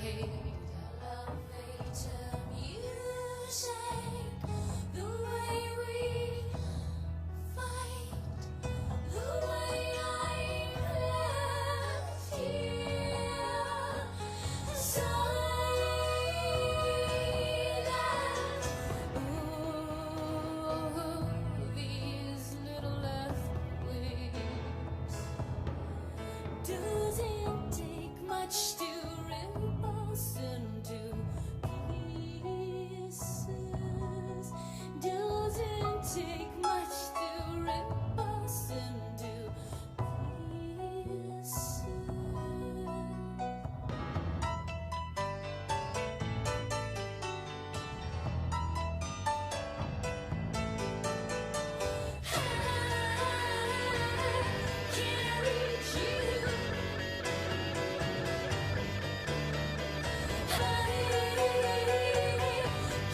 Elevator music, the way we fight, the way I left here, silent. Ooh, these little earthquakes. Doesn't take much to repulse into pieces. Doesn't take much to repulse into pieces. Can't reach you.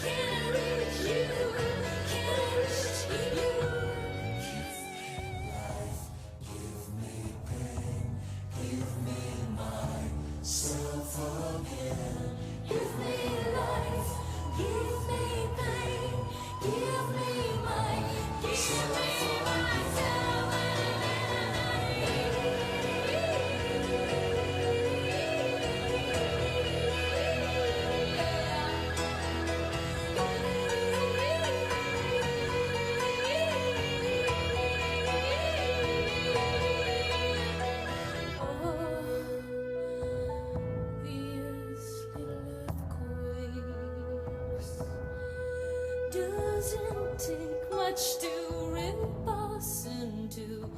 Can't reach you. Can't reach you. Give me life, give me pain, give me myself again. Give me life. Give me pain. Give me mine. Give me myself These little earthquakes. Doesn't take much to rip us into